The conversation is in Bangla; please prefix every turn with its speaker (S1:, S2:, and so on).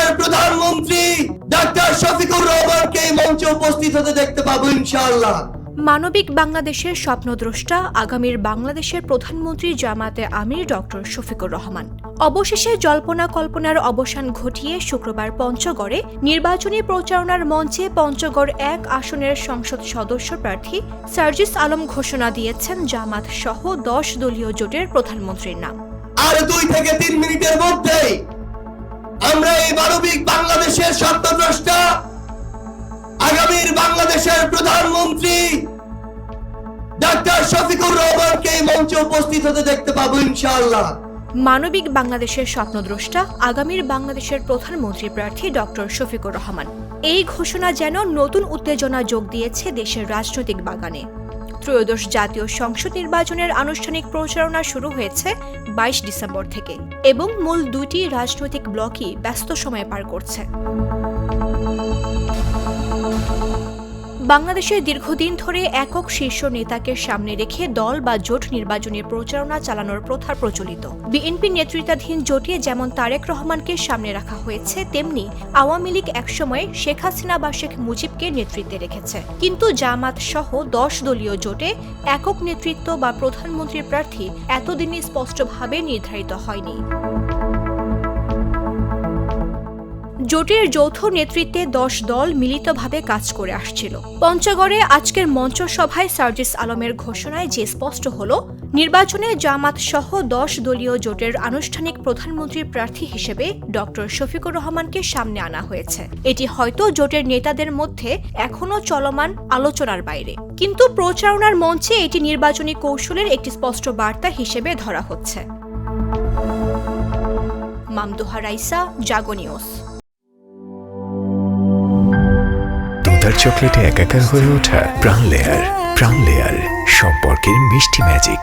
S1: বাংলাদেশের প্রধানমন্ত্রী ডাক্তার শফিকুর রহমানকে এই মঞ্চে উপস্থিত হতে দেখতে পাবো ইনশাআল্লাহ।
S2: মানবিক বাংলাদেশের স্বপ্নদ্রষ্টা আগামীর বাংলাদেশের প্রধানমন্ত্রী জামাতে আমির ডক্টর শফিকুর রহমান অবশেষে জল্পনা কল্পনার অবসান ঘটিয়ে শুক্রবার পঞ্চগড়ে নির্বাচনী প্রচারণার মঞ্চে পঞ্চগড় ১ আসনের সংসদ সদস্য প্রার্থী সার্জিস আলম ঘোষণা দিয়েছেন জামাত সহ ১০ দলীয় জোটের প্রধানমন্ত্রীর নাম।
S1: আর ২ থেকে ৩ মিনিটের মধ্যেই আমরা এই মানবিক বাংলাদেশের স্বপ্নদ্রষ্টা আগামীর বাংলাদেশের প্রধানমন্ত্রী ডাক্তার শফিকুর রহমানকে এই মঞ্চে উপস্থিত হতে দেখতে পাবো ইনশাআল্লাহ।
S2: মানবিক বাংলাদেশের স্বপ্নদ্রষ্টা আগামীর বাংলাদেশের প্রধানমন্ত্রী প্রার্থী ডক্টর শফিকুর রহমান এই ঘোষণা যেন নতুন উত্তেজনা যোগ দিয়েছে দেশের রাজনৈতিক বাগানে। ত্রয়োদশ জাতীয় সংসদ নির্বাচনের আনুষ্ঠানিক প্রচারণা শুরু হয়েছে ২২ ডিসেম্বর থেকে এবং মূল দুটি রাজনৈতিক ব্লকই ব্যস্ত সময় পার করছে। বাংলাদেশের দীর্ঘদিন ধরে একক শীর্ষ নেতাকে সামনে রেখে দল বা জোট নির্বাচনী প্রচারণা চালানোর প্রথা প্রচলিত। বিএনপি নেতৃত্বাধীন জোটে যেমন তারেক রহমানকে সামনে রাখা হয়েছে, তেমনি আওয়ামী লীগ একসময় শেখ হাসিনা বা শেখ মুজিবকে নেতৃত্বে রেখেছে। কিন্তু জামাত সহ ১০ দলীয় জোটে একক নেতৃত্ব বা প্রধানমন্ত্রীর প্রার্থী এতদিনই স্পষ্টভাবে নির্ধারিত হয়নি। জোটের যৌথ নেতৃত্বে ১০ দল মিলিতভাবে কাজ করে আসছিল। পঞ্চগড়ে আজকের মঞ্চ সভায় সার্জিস আলমের ঘোষণায় যে স্পষ্ট হলো, নির্বাচনে জামাত সহ ১০ দলীয় জোটের আনুষ্ঠানিক প্রধানমন্ত্রীর প্রার্থী হিসেবে ডক্টর শফিকুর রহমানকে সামনে আনা হয়েছে। এটি হয়তো জোটের নেতাদের মধ্যে এখনও চলমান আলোচনার বাইরে, কিন্তু প্রচারণার মঞ্চে এটি নির্বাচনী কৌশলের একটি স্পষ্ট বার্তা হিসেবে ধরা হচ্ছে। মামদুহা রাইসা, জাগো নিউজ।
S3: তার চকলেটে একাকার হয়ে ওঠা প্রাণ লেয়ার সম্পর্কের মিষ্টি ম্যাজিক।